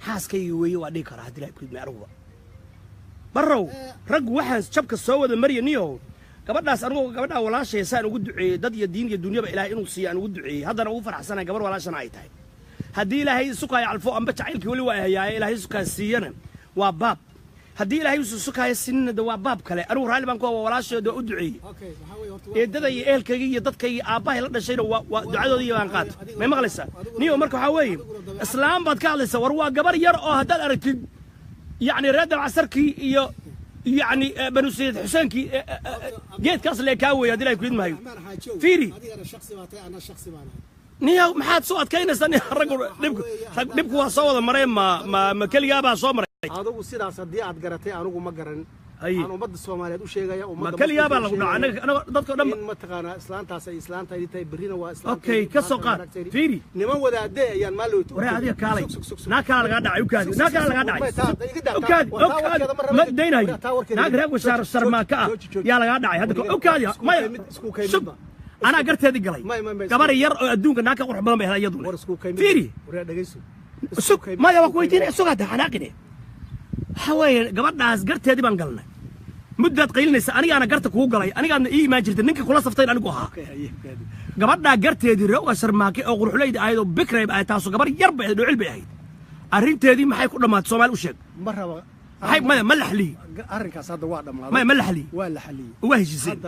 xaaskayga weeye waa dhigi karaa haddii la ibrid maaruba barrow rag waxaan jabka soo wada mariya niyow gabadhaas anigu gabadha walaashay saan ugu duceeyay dad iyo diin iyo dunyaba ilaahay inuu siiyo aan ugu duceeyay haddana ugu faraxsanahay gabar walaashana ay tahay haddii ilaahay sukaayo alfo amba jacaylkii weli waa hayaaye ilaahay sukaa siiyana waa baab haddii ilaahay uu sukaayo sinina waa baab kale anigu raalli baan ku waa walaasheedo u duceeyay eedada iyo ehelkayga iyo dadkayga aabbahay la dhashayna waa ducadoodii baan qaat may maqlaysaa niyo marka waxaa weeye islaam baad ka hadlaysaa war waa gabar yar oo haddaad aragtid yacni reedab casarkii iyo يعني بنو سيد حسين كي جيت كاس اللي كاوي هذي لا يكون معي فيري أنا شخصي نيا محد سوات كاين استني الرجل نبكو صوت مريم ما كل جابها صومر هذا وسيد صديق أتقرأتي أنا وما قرن أنا وبد الصوماليات وشيء جاي ما كل جابها أنا ضدك دم ما تقانا إسلام تاسع إسلام تايدي تاي برينا وإسلام أوكي كسوقات فيري نما وذا ده يعني مالو ورا هذه كالي ناكال قاعد عيوكاد ناكال قاعد عيوكاد ما دينا هي ناقرأ وشار السرماكة يا لا قاعد عيو هذا أوكاد ما سب أنا قرت هذه قلي كبار ير الدون ناكا وروح بلام بهذا يدون فيري سب ما يبغى كويتين سوق هذا حناقني حواي قبل ناس قرت هذه بنقلنا مدة قيلنا أنا قرت كوق قلي أنا إيه ما جرت إنك خلاص فتين أنا جوها قبل قرت هذه الرؤى سرماكة أو روح ليد أيضا بكرة يبقى تاسو قبل يربع العلب أيد أرنت هذه ما حيكون ما تصوم وشيء مرة هاي ما ملح لي أرنكاس هذا واحد ما ملح لي ولا حلي وهي زين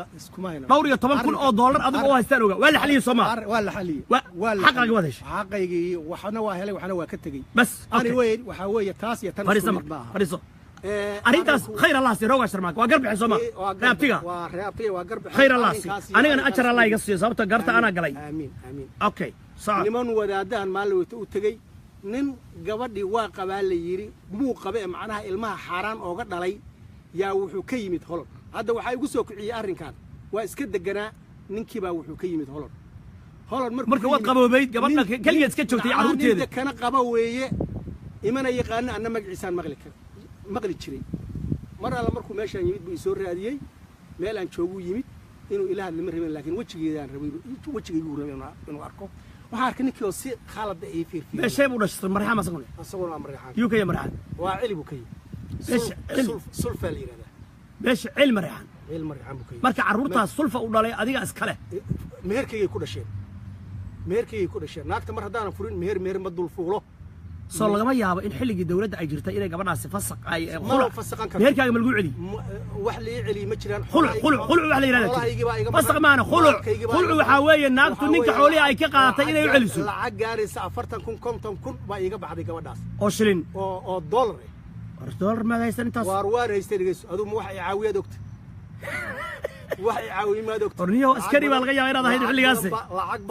دوري طبعا كل $1 أضرب واحد ثاني ولا حلي صما ولا حلي ولا حقك وذش حقيقي وحنا واهلي وحنا وكتجي بس أنا وين وحوي تاسية فريسة فريسة أريتاس خير الله سيروق أشرمك وقرب حسما رابطيها خير الله سي أنا أشر الله يقصي صوت قرت أنا قلي آمين أوكي صح لمن ودادان مالو تجي nin gabadhii waa qabaa la yiri muu qabe macnaha ilmaha xaraan oo ga dhalay yaa wuxuu ka yimid holon hadda waxa igu soo kiciyay arrinkan waa iska deganaa ninkii baa wuxuu ka yimid holon marka wad qaboobayd gabadha kaliya iska joogtay caruurteeda kana qaba weeye imana yaqaan anna magaciisaan maqli jiray mar alla markuu meeshaan yimid buu soo raadiyay meel aan joogu yimid inuu ilaahay lama rabin laakiin wajigeedaan rabay wajigeygu rabay inuu arko waxaan arkay ninkii oo si khalad ay fiirfiir meeshay buu dhashay marxama asaguna marxama yuu ka marxama waa cilmi kay sulfa la yiraahdaa meesh cilmi marxama kay marka caruurtaas sulfa u dhalay adiga iskale meherkayay ku dhasheen naagta mar haddaan furin meher ma dul fuulo soo lagama yaabo in xilligii dawladda ay jirtay inay gabadhaasi fasaq ay meherkaaga ma lagu celi wax la celi ma jiraan khuluc wax la yiraahdaa fasaq maana khuluc waxa weeye naagtu ninka xoolihi ay ka qaadatay inay u celiso lacag gaaraysa 40,000 baa iga baxday gabadhaas oo shilin oo dollar dollar ma haysan intaas waar haystay dhigayso aduu ma wax ay caawiyad ogta wax ay caawimaad ogta orniyo askari baa laga yaabaa inaad ahayd xilligaas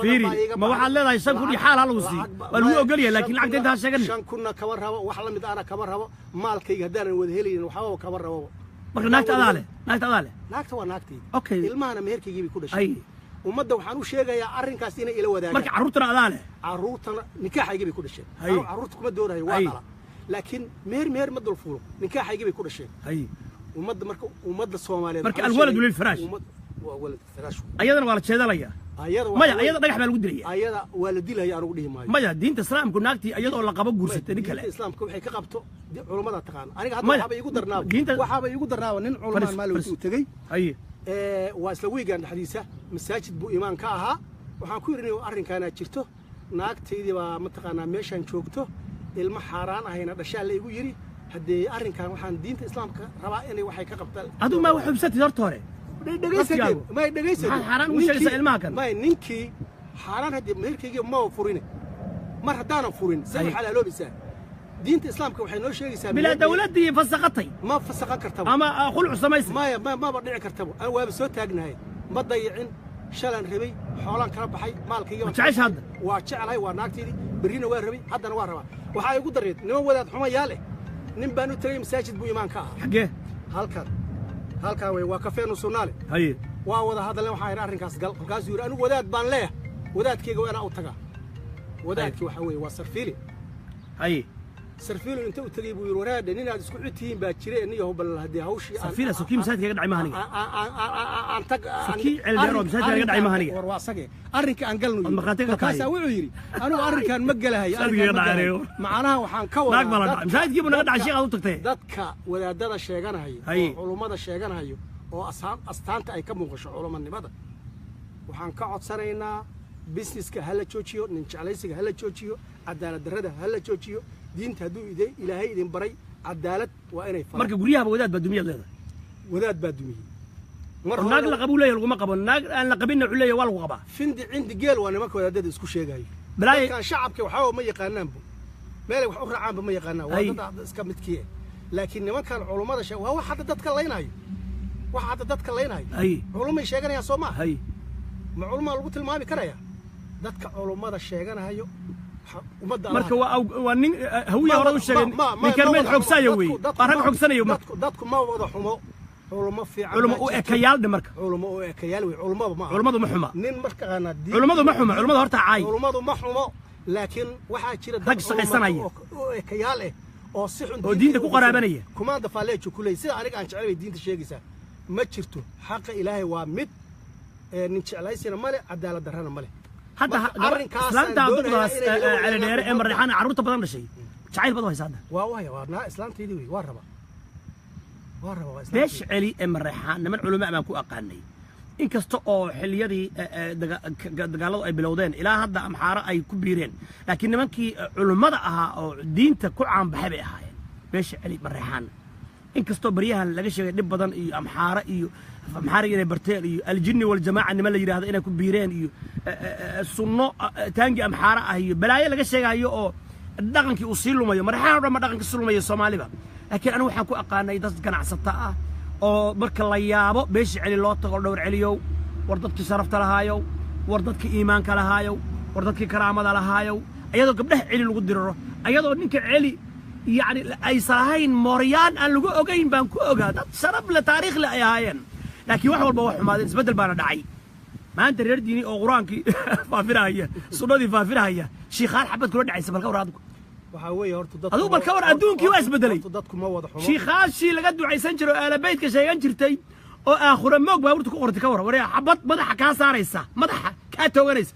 fiiri ma waxaad leedahay 5 kun iyo xaal hal usi waa lagu ogol yahay laakiin lacagta inta sheegan 5 kun kaba rabo wax la mid ana kaba rabo maalkayga hadaan wada helayeen waxa kaba rabo marka naagta adaale naagta waa naagtii okay ilmahana meherkaygii bay ku dhashay ummadda waxaan u sheegayaa arrinkaas inay ila wadaagaan marka caruurtana adaale caruurtana nikaaxaygii bay ku dhasheen caruurta kuma doonayo waa dhala laakiin meher ma dul fuulo nikaaxaygii bay ku dhasheen ummadda Soomaaliyeed marka alwalad lil firaash walad firaash ayadana waa la jeedalaya ayada dhagax baa lagu dilaya ayada waa la dilaya anigu dhihi maayo maya diinta islaamku naagtii ayadoo la qabo guursatay nin kale islaamku waxay ka qabto culimada taqaan aniga hadda waxaba igu darnaaba nin culimaan maalin uu tagay waa isla weegaan dhaxdiisa masaajid buu iimaan ka ahaa waxaan ku yirnay arrinkaana jirto naagtaydii baa mataqaanaa meeshan joogto ilma xaraan ahayna dhashaa la igu yiri haddii arrinkan waxaan diinta islaamka rabaa inay waxay ka qabtaan aduu ma wuxuu bisatay horta hore dhageysadii xaraan u sheegaysa ilmaha kan ninkii xaraan haddii meherkayga ma furin mar haddaanan furin say xalaaloobaysaa diinta islaamka waxay noo sheegaysaa bilaa dawladii fasaqatay ma fasaqan kartaba ama khuluc samaysay ma dhici kartaba aan waaba soo taagnahay ma dayicin shalan rabay xoolaan kala baxay maalkayga jecesha hadda waa jecelahay waa naagteedii berrina waa rabay haddana waa rabaa waxaa igu dareed niman wadaad xumayaa leh nin baan u tagay masaajid buu iimaan ka ahaa xagee halkan way waa kafeenu Soomaali waa wada hadalna waxa ay arrinkaas gal halkaas yiri anigu wadaad baan leeyahay wadaadkayga waa inaan u tagaa wadaadkii waxa weeye waa sarfiili sarfiilo inta u tagay buu yiri waraad inaad isku citihiin baa jiray aniyo bal hadii hawshii sarfiilo sokii masaajidka dhacay mahaniga aan tag sokii cildeero masaajidka dhacay mahaniga war waa asage arrinka aan galno markaas wuxuu yiri anigu arrinkan ma galahay macnaha waxaan ka wadaa masaajidkii buu naga dhacay sheekh aad u tagtay dadka wadaadada sheeganayo culumada sheeganayo oo astaanta ay ka muuqasho culumanimada waxaan ka codsanaynaa businesska hala joojiyo nin jeclaysiga hala joojiyo cadaalad darrada hala joojiyo diinta hadduu ilaahay idin baray cadaalad waa inay marka guryaha wadaad baa dumiyad leedahay wadaad baa dumiyey naag la qabu leeyahay laguma qabo naag aan la qabinna wuxuu leeyahay waa lagu qabaa findi cindi geel waa nimanka wadaadada isku sheegayo kan shacabka waxaa ma yaqaanaanba meelay wax u raacaanba ma yaqaanaan waa dad iska midkii laakiin nimankan culumada waa wax hadda dadka laynayo wax hadda dadka laynayo culumay sheeganayaan soo ma ma culumaa lagu tilmaami karaya dadka culumada sheeganayo marka waa nin hawiya hore u sheegay ninkan meel xoogsayo weey rag xoogsanayo dadku ma wada xumo culumo fiican culumo u ekayaal marka culumo u ekayaal weey culumada ma culumadu ma xuma nin marka ana culumadu ma xuma culumadu horta caay culumadu ma xumo laakiin waxaa jira dad shaqaysanaya oo ekayaal oo si xun oo diinta ku qaraabanaya kumaanda faaleejo kulay sida aniga aan jeclay diinta sheegaysa ma jirto xaqa ilaahay waa mid nin jeclaysina male cadaalad darrana male hadda islaanta duqdaas cali dheere ee marixaan carruurta badan dhashay jacayl badan haysa hadda waa islaanteedii wey waa raba beesh celi ee marixaan niman culimo baan ku aqaanay inkasta oo xilliyadii dagaaladu ay bilowdeen ilaa hadda amxaaro ay ku biireen laakiin nimankii culimmada ahaa oo diinta ku caanbaxay bay ahaayeen beesh celi marixaan inkastoo baryahan laga sheegay dhib badan iyo amxaaro iyo amxaariga inay barteen iyo aljinni waljamaaca niman la yidhaahdo inay ku biireen iyo sunno taangi amxaaro ah iyo balaayo laga sheegayo oo dhaqankii uu sii lumayo marixaan oo dhan ma dhaqanka sii lumayo soomaaliba laakiin anigu waxaan ku aqaanay dad ganacsata ah oo marka la yaabo beeshi celi loo tago dhowr celiyow war dadkii sharafta lahaayow war dadkii iimaanka lahaayow war dadkii karaamada lahaayow ayadoo gabdhaha celi lagu diriro ayadoo ninka celi يعني أي صراحين موريان أن لقوا أوجين بانكو أوجا شرب لتاريخ لا يهاين لكن واحد والبوح ما تبدل بانا دعي ما أنت رديني أغرانكي فافرها هي صنودي فافرها هي شيخان حبت كل دعي سبب الكور هذوك وحوي هرت ضد هذوك الكور أدون كي واس بدلي ضدكم ما واضح شيخان شي لقدو عيسان جرو على بيت كشيء جرتي أو آخر موج بقولت كورت كور وريا حبت مدح كاساريسا مدح كاتوغريس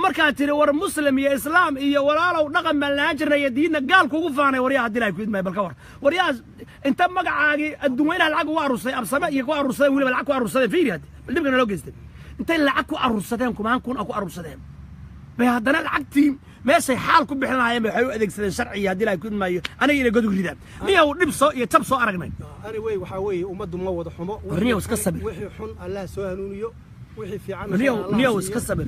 markaa tiri war muslim iyo islaam iyo walaalow dhaqan baan lahaan jirnay diinna gaal kugu faanay waryaa haddii ay ku idmay balka war waryaa inta magacaagii adduunyada lacag ugu arusay absame iyo ku arusay waliba lacag ku arusay fiiriyad dibkana loo geystay intay lacag ku arusadeen kumaan kun ku arusadeen bay haddana lacagtii meeshay xaal ku bixinayeen waxay u adeegsadeen sharci haddii ay ku idmayo aniga ina godu ridaan niyow dhib soo iyo tab soo aragnay ani way waxa weeye ummaddu ma wada xumo warniyow iska sabir wixii xun Allah soo hanuuniyo wixii fiican niyow iska sabir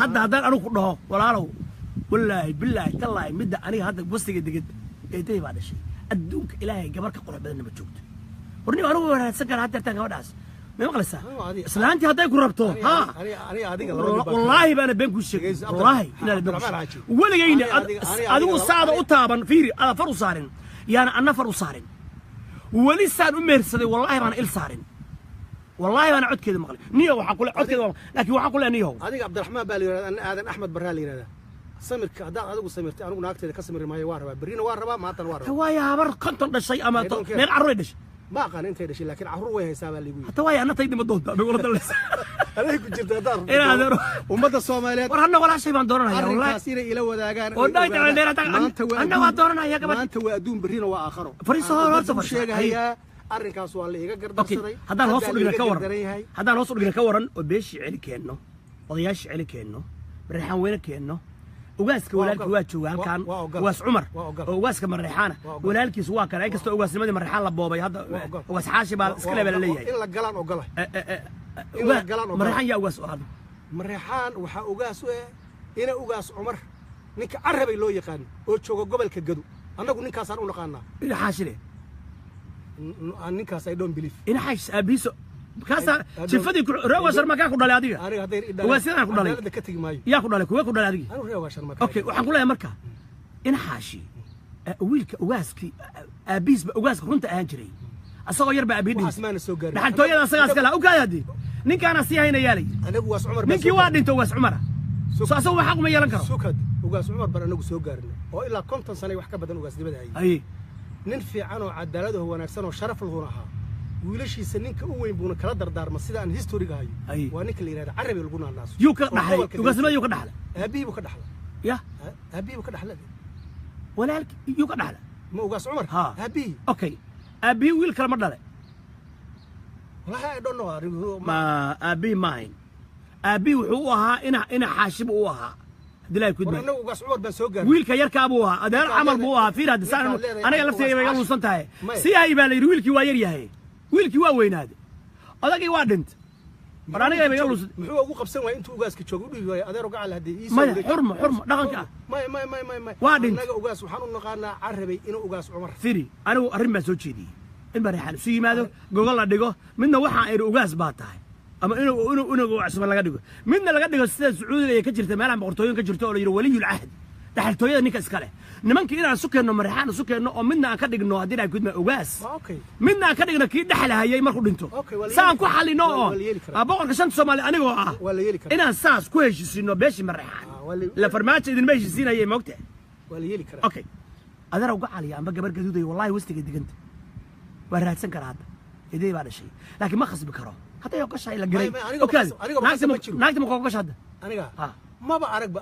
hadda haddaan anigu ku dhaho walaalow wallaahi billaahi tallaahi midda aniga hadda wastiga deged eeday baa dhashay adduunka ilaahay gabar ka qurux badan ma joogto warniyow anigu wanaagsan kara hadda tan gabadhaas ma maqlaysaa islaantii hadday ku rabto ha wallaahi baana been ku sheegay wallaahi inaan been waligayna adigu saada u taaban fiiri ada far u saarin yaana anna far u saarin wali saan u meersaday wallaahi baana il saarin والله أنا عد كذا مغلي نيو وحقول عد كذا لكن وحقول نيو هذيك عبد الرحمن بالي أنا آدم أحمد برالي هذا سمر كهذا هذا سمرت أنا قلنا أكتر كسمر ما يواربا برينا واربا ما تنواربا هو يا بر كنت الشيء أما من عرويدش ما كان أنت هذا الشيء لكن عروي حساب اللي يقول حتى ويا أنا تيجي مضوط بقول هذا أنا كنت جبت هذا إيه هذا ومدى الصوماليات ورنا ولا شيء ما دورنا يا والله كثير إلى وذاكان وده أنا ما دورنا يا كمان أنت وأدون برينا وآخره فريسة هذا شيء هي arrinkaas waa la iga gardarsaday haddaan hoos u dhigna ka waran oo beeshi celi keenno odayaasha celi keenno marixaan weyne keenno ugaaska walaalkii waa jooga halkan ugaas cumar oo ugaaska marixaana walaalkiis waa kale inkastoo ugaasnimadii marixaan la boobay hadda ugaas xaashi baa iska leebaa la leeyahay in la galaan ogolahay marixaan yaa ugaas oo marixaan waxaa ugaas u ina ugaas cumar ninka carabay loo yaqaan oo jooga gobolka gadu annagu ninkaasaan u naqaanaa ina xaashile ninkaas ay don't believe ina xaash abiso kaasa jifadii reewashar ma ka ku dhalay adiga waa sidaan ku dhalay ka tagi maayo yaa ku dhalay kuwa ku dhalay adiga anu reewashar ma okay waxaan ku leeyahay marka ina xaashi wiilka ugaaskii aabisba ugaaska runta ahaan jiray asagoo yar ba aabidin dhaxantooyada asagaas kala u kaayadi ninkaana sii hayna yaalay anagu waas cumar ninkii waa dhinto waas cumar soo asagoo waxa kuma yeelan karo sukad ugaas cumar bar anagu soo gaarnay oo ilaa 50 sano wax ka badan ugaasnimada hayay ay nin fiican oo cadaalad oo wanaagsan oo sharaf leh ahaa wiilashiisa ninka u weyn buuna kala dardaarma sida aan historiga hayo waa ninka la yiraahdo Carabi lagu naanaas yuu ka dhaxlay ugaasnimada yuu ka dhaxlay aabihiibu ka dhaxlay ya aabihiibu ka dhaxlay walaalki yuu ka dhaxlay ma ugaas Umar aabihi okay aabihi wiil kale ma dhalay wallahi I don't know ma aabihi mine aabihi wuxuu ahaa ina xaashib u ahaa dilay ku dibay anagu ugaas Umar baan soo gaaray wiilka yarka abuu ahaa adeer camal buu ahaa fiir hadda saan anaga lafteeyay iga luusan tahay si ay baa la yiri wiilkii waa yar yahay wiilkii waa weynaaday adagii waa dhint mar aniga iga luusan muxuu ugu qabsan waay intuu ugaaska joogo u dhigay adeer uga cal hadii ma xurmo dhaqanka ma waa dhint anaga ugaas waxaan u naqaanaa Carabi inuu ugaas Umar fiiri anigu arrin baa soo jeediyay in bariixan soo yimaado gogol la dhigo midna waxaan ay ugaas baa tahay ama inuu cusub laga dhigo midna laga dhigo sida Sacuudiga ay ka jirtay meelaha boqortooyin ka jirto oo la yiri waliyul ahd dhaxaltooyada ninka iska leh nimanka inaan sukeeno marixaan sukeeno oo midna aan ka dhigno hadii ay gudma ugaas midna aan ka dhigno kii dhaxalahayay markuu dhinto saan ku xalino oo boqorka shanta Soomaali anigoo ah inaan saas ku heshiisino beeshi marixaan la farmaajo idin ma heshiisinayay moogta wala yeeli kara okay adara uga caliya amba gabar gaduuday wallahi wastiga diganta waa raadsan karaa hadda idee baa dhashay laakiin ma khasbi karo hatta yoo gashay la garay okay naagta ma ku gashay hadda aniga maba aragba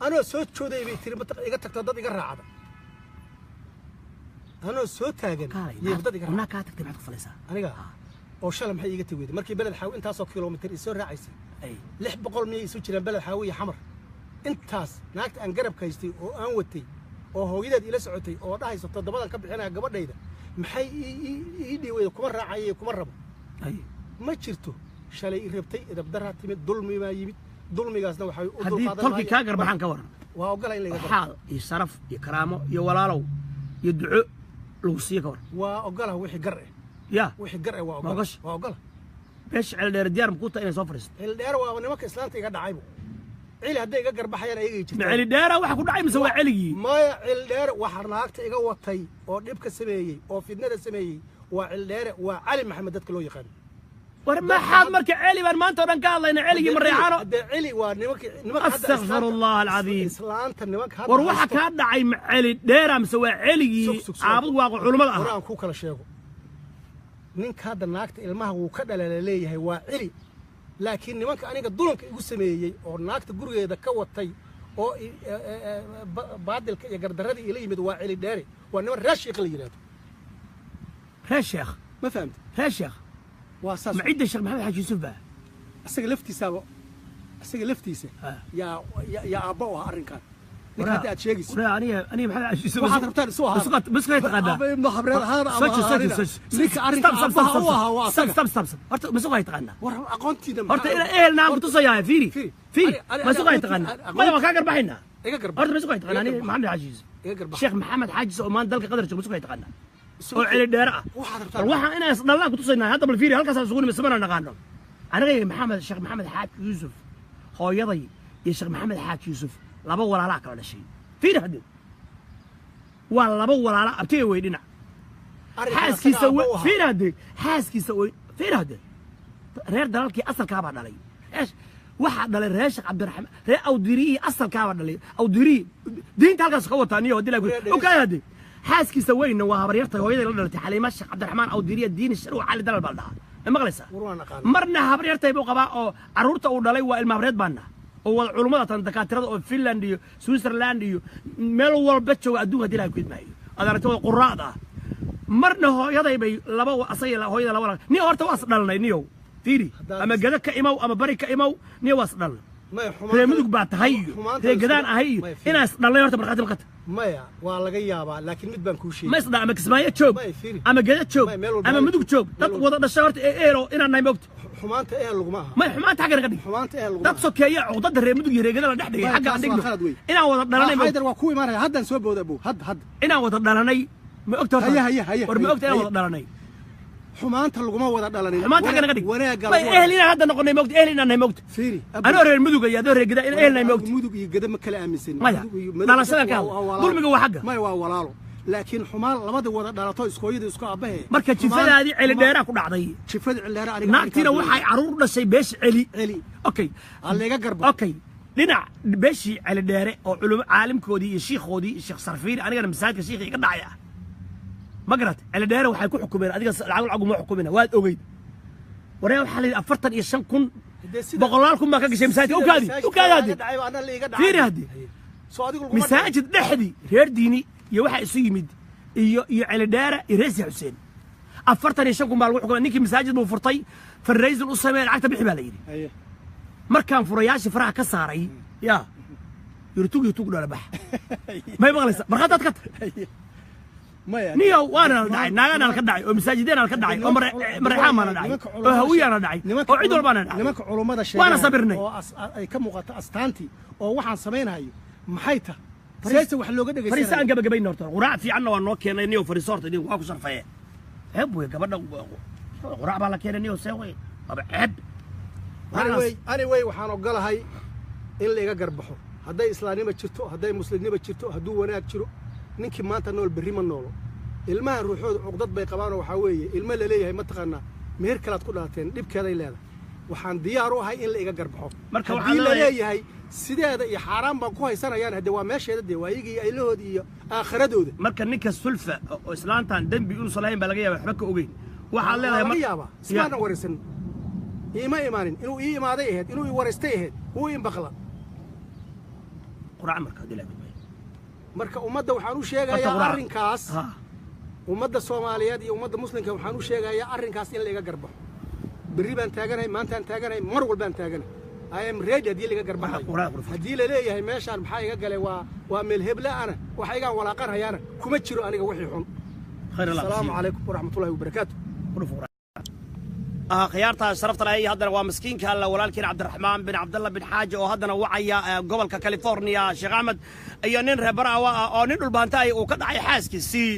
anoo soo jooday bay tiri iga tagto dad iga raacada anoo soo taagan iyo dad iga raacada ka tagtay maxad ku falaysaa aniga oo shalay maxay iga tagweeday markii beled xaw intaas oo kiiloomitir isoo raacaysay ay 600 miyay isu jiraan beled xaw iyo xamar intaas naagta aan garab kaystay oo aan watay oo hooyadeed ila socotay oo dhahayso toddobadan ka bixinaya gabadhayda maxay ii dhiway kuma raacayay kuma rabo ay ma jirto shalay i rabtay idab daraa timid dulmi ma yimid dulmigaasna waxay u dulqaadan tolki ka garbaxan ka waran waa ogolay in la garbaxo xaal iyo sharaf iyo karaamo iyo walaalow iyo duco lagu sii ka waran waa ogolay wixii gar ah ya wixii gar ah waa ogolay beesh ceel dheer diyaar ku tahay inay soo fariisto ceel dheer waa nimanka islaanta iga dhacaybo ceel hadday iga garbaxayaan ayaga jirto ceel dheer waxa ku dhacay mise waa ceeligi maya ceel dheer waxa naagta iga watay oo dhibka sameeyay oo fidnada sameeyay waa ceel dheer waa Cali Maxamed dadka loo yaqaan war ma xad marka celi baan maanta oo dhan ka hadlayna celigi mareexano celi waa nimanka astaghfirullah alazim islaanta nimanka war waxa ka dhacay celi dheera mise waa celigi caabud waa culimada ah quraan ku kala sheego ninka hadda naagta ilmaha uu ka dhalay leeyahay waa celi laakiin nimanka aniga dulanka igu sameeyay oo naagta gurigeeda ka watay oo baadilka iyo gardaradii ila yimid waa celi dheere waa niman raashiq la yiraahdo raashiq ma fahamtay raashiq واساس معيد الشيخ محمد حاج يوسف بقى اسق لفتيسه يا ابوها ارنكان لك هذا اتشيغيس انا محمد حاج يوسف واحد ربطان سوها بس كيف تغدا ابن خبرير هذا لك ارنكان ابوها stop horta ma soo yaqaana war aqoontiida horta ila eelna ku tusaya fiiri ma soo yaqaana ma ka garbaxina iga garbax horta ma soo yaqaana ani maxamed xaaj yusuf iga garbax sheekh maxamed xaaj yusuf oo maan dalka qadar joog ma soo yaqaana oo cili dheer ah waxa inaas dhalaan ku tusaynaa hadda bal fiiri halkaas isugu nimaysana naqaano aniga maxamed sheekh maxamed xaaj yusuf hooyaday iyo sheekh maxamed xaaj yusuf laba walaala kala dhashay fiiri hadda waa laba walaala abtay weydina xaaskiisa fiiri hadda xaaskiisa fiiri hadda reer dalkii asalka baa dhalay waxa dhalay reer sheekh cabdiraxmaan reer awdiri asalka baa dhalay awdiri diinta halkaas ka wataaniyo hadii la okay hadda xaaskiisa weyna waa habaryarta hooyada la dhalatay Xaliima Sheekh Cabdiraxmaan Awdiriya diin sharci cali dalal balda ma maqlaysaa marna habaryartay buu qabaa oo caruurta uu dhalay waa ilma habreed baana oo wada culimada tan dakaatirada oo Finland iyo Switzerland iyo meel walba jooga adduunka dilaa ku idmaayo adartooda quraada marna hooyaday bay laba asay hooyada laba ni horta waas dhalnay niyow fiiri ama gada ka imaw ama bari ka imaw ni waas dhalnay reer mudug baa tahay reer gadaan ahay inaas dhalnay horta marqaati maqata maya waa laga yaabaa laakiin mid baan ku sheegay ma isdha ama kismaayo joog ama gada joog ama mudug joog dad wada dhashay horta eero inaan nahay moogta xumaanta laguma aha ma xumaanta xagga naga dhig xumaanta laguma dad sokeeya cuqdada reer mudug iyo reer gada la dhex dhigay xagga aan dhigno inaan wada dhalanay haydar waa ku imaanaya haddan soo booda buu had inaan wada dhalanay ma ogta war ma ogta inaan wada dhalanay xumaanta laguma wada dhalanin xumaanta xagga naga dhig ma ehelina hadda noqonay moogta ehelina nahay moogta fiiri anoo reer mudug iyo adoo reer gada in ehelina moogta mudug iyo gada ma kala aaminsan dhalashadan ka dulmiga waa xagga ma waa walaalo laakiin xumaan labada wada dhalato iskooyada isku abahe marka jifadaadii cili dheera ku dhacday jifada cili dheera aniga naagtina waxay caruur dhashay beesh cili okay alleega garba okay dhinac beeshii cali dheere oo culimo caalimkoodii iyo shiikhoodii sheekh sarfiin anigana masaajidka shiikhi iga dhacay ah ma garat cali dheere waxay ku xukumeen adiga lacag ma xukumina waad ogeyd waree waxaa la yidhi 45,000 boqolaal kun baa ka gashay masaajidka ukaadi fiiri haddii masaajid dhexdii reer diini iyo waxaa isu yimid iyo cali dheere iyo reesi xuseen 45,000 kun baa lagu xukumay ninkii masaajid buu furtay farraysul u sameeyay lacagta bixi baa la yidhi markaan furayaashii faraha ka saaray yaa yurtug dhala bax may maqlaysa markhaataad ka tahay niyo waana dhacay naagana ka dhacay oo masaajideena ka dhacay oo marxaan maana dhacay oo hawiyana dhacay oo cid walbaana dhacay nimanka culumada sheegay waana sabirnay oo ay ka muuqato astaantii oo waxaan samaynayo maxay tahay fariista wax looga dhageysanay fariistaan gabagabayn horta quraac fiicanna waa noo keenay niyo fariisoorta idin waa ku sharfay ceeb way gabadha quraac baa la keenay niyo seeway aba ceeb anyway waxaan ogolahay in la iga garbaxo hadday islaamnimo jirto hadday muslimnimo jirto hadduu wanaag jiro ninkii maanta nool berri ma noolo ilmaha ruuxooda cuqdad bay qabaanoo waxaa weeye ilmo la leeyahay mataqaanaa meher kalaad ku dhalateen dhibkeeday leedahay waxaan diyaar u ahay in la iga garbaxo haddii la leeyahay sideeda iyo xaaraan baan ku haysanayaan haddee waa meesheeda dee waa iyagii aylahoodii iyo aakhiradooda marka ninka sulfa oo islaantan dembi inuusan lahayn baa laga yaaba waxba ka ogeyn waxaad leedahay laga yaabaa ismaanan waraysan iima imaanin inuu ii imaaday ahayd inuu ii waraystay ahayd wuu ii baqla quraac marka dilaa marka ummadda waxaan u sheegayaa arrinkaas ummadda Soomaaliyeed iyo ummadda muslimka waxaan u sheegayaa arrinkaas in la iga garbaxo berri baan taaganahay maantaan taaganahay mar walbaan taaganahay I am ready haddii la iga garbaxayo haddii la leeyahay meeshaan maxaa iga galay waa meel hebla ana waxa igaan walaaqan hayaana kuma jiro aniga wixii xun assalaamu calaykum waraxmatullaahi wabarakaatu khiyaarta sharafta leh haddana waa miskiinka alla walaalkiin cabdiraxmaan bin cabdalla bin xaaji oo haddana wacaya gobolka california sheekh axmed iyo nin reer baraawe ah oo nin dhulbaanta ay uu ka dhacay xaaskiisii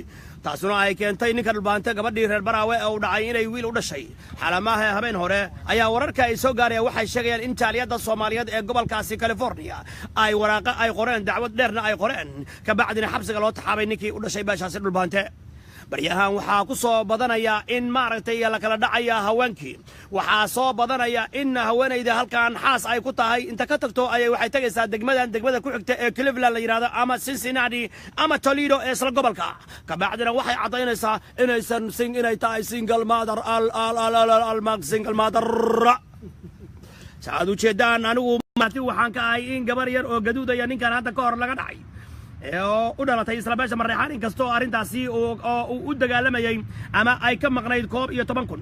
taasuna ay keentay ninka dhulbaanta gabadhii reer baraawe ee uu dhacay inay wiil u dhashay xalamaha habeen hore ayaa wararka ay soo gaarayaan waxay sheegayaan in jaaliyadda Soomaaliyeed ee gobolkaasi California ay waraaqa ay qoreen dacwad dheerna ay qoreen ka bacdina xabsiga loo taxaabay ninkii u dhashay beeshaasi dhulbaante baryahan waxaa ku soo badanaya in maaragtay la kala dhacaya haweenkii waxaa soo badanaya in haweenayda halkan xaas ay ku tahay inta ka tagto ayay waxay tagaysaa degmada ku xigta ee Cleveland la yiraahdo ama Cincinnati ama Toledo ee isla gobolka ka bacdina waxay cadaynaysaa inay tahay single mother single mother saad u jeedaan anigu waxaan ka ahay in gabar yar oo gaduudaya ninkan hadda ka hor laga dhacay oo u dhalatay isla beesha Mareexaan inkastoo arrintaasi oo u dagaalamayay ama ay ka maqnayd 11,000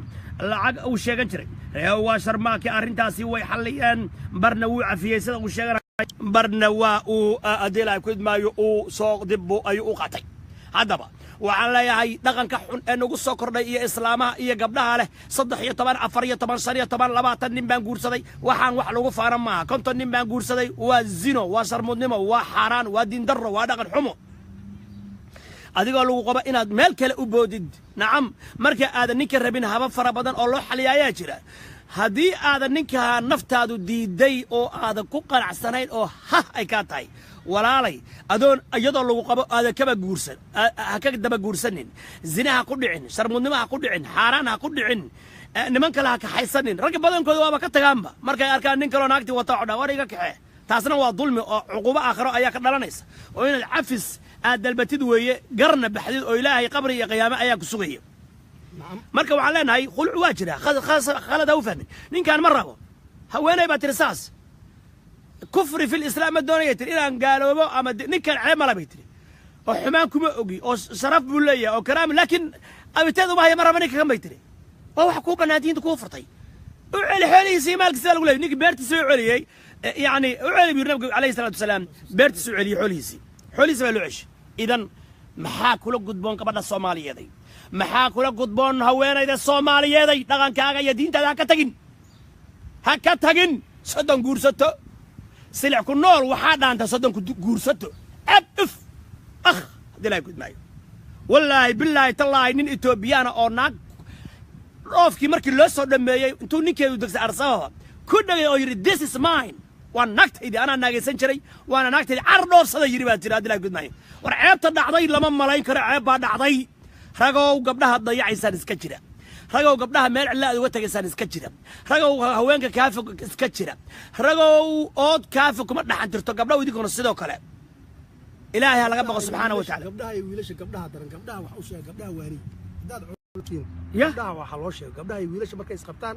lacag uu sheegan jiray waa sharmaaki arrintaasi way xaliyeen barna wuu cafiyay sida uu sheeganay barna waa uu adilay ku idmaayo uu soo dibbo ay u qatay haddaba waxaan leeyahay dhaqanka xun ee nagu soo kordhay iyo islaamaha iyo gabdhaha leh 13 14 15 20 nin baan guursaday waxaan wax lagu faaran maaha 50 nin baan guursaday waa zino waa sharmudnimo waa xaraan waa diin darro waa dhaqan xumo adigoo lagu qaba inaad meel kale u boodid nacam marka aadan ninka rabin haba fara badan oo loo xaliyaa jira haddii aadan ninka naftaadu diiday oo aadan ku qanacsanayn oo ay ka tahay walaalay adoon iyadoo lagu qabo aada kaba guursan ha ka daba guursanin zinaha ku dhicin sharmudnimaha ku dhicin xaaraanaha ku dhicin niman kale ha kaxaysanin ragga badankooda waaba ka tagaanba markay arkaan nin kaloo naagtii wata xodha war iga kaxee taasna waa dulmi oo cuqubo aakhiro ayaa ka dhalanaysa oo inaad cafis aad dalbatid weeye garna baxdid oo ilaahay qabri iyo qiyaamo ayaa ku sugaya marka waxaan leenahay khuluc waa jira khalad ha u fahmin ninkaan ma rabo haweenay baa tiri saas كفري في الإسلام الدنيا يتري إن قالوا أما نكر عيب ما بيتري أو حمان كم أوجي أو شرف بولية أو كلام لكن أبتدوا ما هي مرة منك كم بيتري أو حكومة نادين كفرتي وعلي حالي زي مالك سال ولا نيك بيرت سوي علي يعني علي بيرنب عليه الصلاة والسلام بيرت سوي علي حولي سوي العش إذا محاك ولا قدبون كبر الصومالية ذي محاك ولا قدبون هوين إذا الصومالية ذي لغن كاغا يدين تذاك تجين هكا تجين صدق جورسته سلع كنول وحدا أنت صدق جورسته أف أخ دلائي كود معي والله بالله تالله إن إثيوبيانا أو ناك روفكي مركي لو صدق ماي أنتو نيكي ودكس أرساها كنا يقولي this is mine وأنا نكت إذا أنا ناقي سنشري وأنا نكت إذا عرض صدق يجري ترى دلائي كود معي ورعيب تدعضي لما ملاين كرا عيب بعد عضي رجعوا قبلها تضيع إنسان سكتشرة ragow gabdhaha meel cilla aad uga tagaysaan iska jira ragow haweenka kaafi iska jira ragow ood kaafi kuma dhaxan tirto gabdhaha idinkuna sidoo kale ilaahay ha laga baqo subxaanahu wa tacaala gabdhaha iyo wiilasha gabdhaha daran gabdhaha wax u sheeg gabdhaha waari hadaad cuntiin Ya. gabdhaha waxa loo sheeg gabdhaha iyo wiilasha markay isqabtaan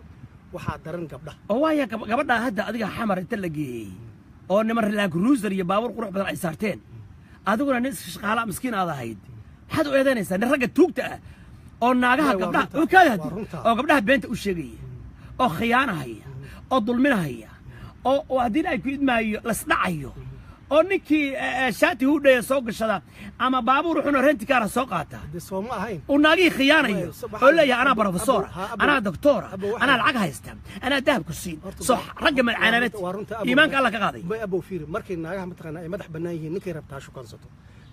waxaa daran gabdhaha oo waaya gabadha hadda adiga xamar inta la geeyey oo niman Land Cruiser iyo baabuur qurux badan ay saarteen adiguna nin shaqaala miskiin aad ahayd maxaad u eedaynaysaa nin ragga tuugta ah oo naagaha Waa gabdhaha runta. oo kaada Waa runta. oo gabdhaha beenta u sheegaya oo khiyaanahaya oo dulminahaya oo haddii ay ku idmaayo lasdhacayo oo ninkii shaati hudhaya soo gashada ama baabuur wuxuuna renti kaara soo qaata de soo ma ahayn oo naagii khiyaanayo oo leeyahay anaa professora Abo, anaa doctora Abo, waxa- anaa lacag haysta anaa dahab ku siin Horta, soo ragga malcaanabad waa runta, Abo. iimaanka alla ka qaaday bay abow fiiri markay naagaha mataqaanaa ay madax bannaan yihiin ninkay rabtaa shukansato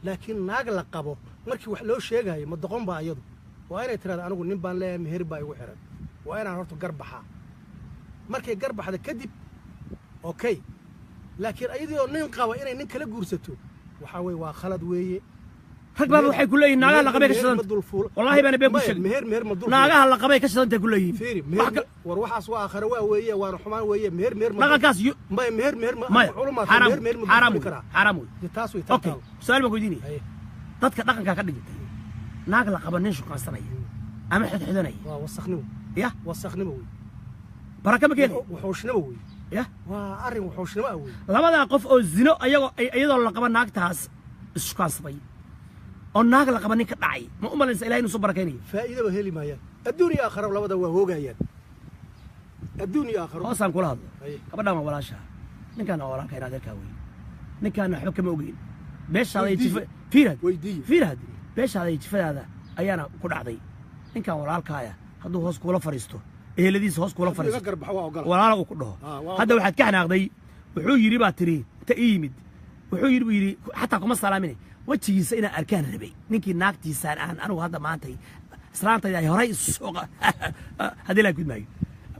laakiin naag la qabo markii wax loo sheegayo ma doqon baa iyadu waa inay tirahda anigu nin baan leeyahay meher baa igu xiran waa inaan horta gar baxaa markay gar baxda kadib okay laakiin ayadoo nin qaba inay nin kala guursato waxaa weeye waa khalad weeye rag baa waxay ku leeyihiin naagaha la qabay ka shidanta wallahi baana been ku sheegay meher ma dul naagaha la qabay ka shidantay ku leeyihiin fiiri Wax ka- war waxaas waa aakhare waa weeye waana xumaan weeye meher ma dhaqankaas maya meher maya culumaad xaraam meher ma xaraam dul wey, karaa xaraam wey dee taas way okay su'aal baan ku weydiinaya Haye. dadka dhaqankaa ka dhigtay naag la qaba nin shukaansanaya ama xidxidanaya waa wasakhnimo ya wasakhnimo wey baraka ma keenay wuxuushnimo wey ya waa arrin wuxuushnimo ah wey labadaa qof oo zino iyadoo la qaba naagtaas ishukaansaday oo naag la qaba nin ka dhacay ma u malaysa ilahay inuu soo barakaynayo faa'iidaba heli maayaan adduun iyo aakhara labada waa hoogayaan adduun iyo aakharo hoosaan kula hadlo Haye. gabadhaan waa walaashaa ninkaana waa walaalka in adeerkaa wey ninkaana waxba kama ogeyn beeshaada iyo Weydiiye. jifa fiirad Weydiiye. fiirad beeshaada iyo jifadaada ayaana ku dhacday ninkan walaalkaaya hadduu hoos kuula fadhiisto eheladiisa hoos kuula iga fadhiisto garbaxo waa ogola walaala uu ku dhaho Ah, waa hadda waxaad ka xanaaqday wuxuu yidhi baa tiri inta ii yimid wuxuu yidhi buu yidhi xataa kuma salaaminay wejigiisa inaan arkaan rabay ninkii naagtiisaan aan anigu hadda maantay islaantayda ay horay suuqa haddii laa gudmaayo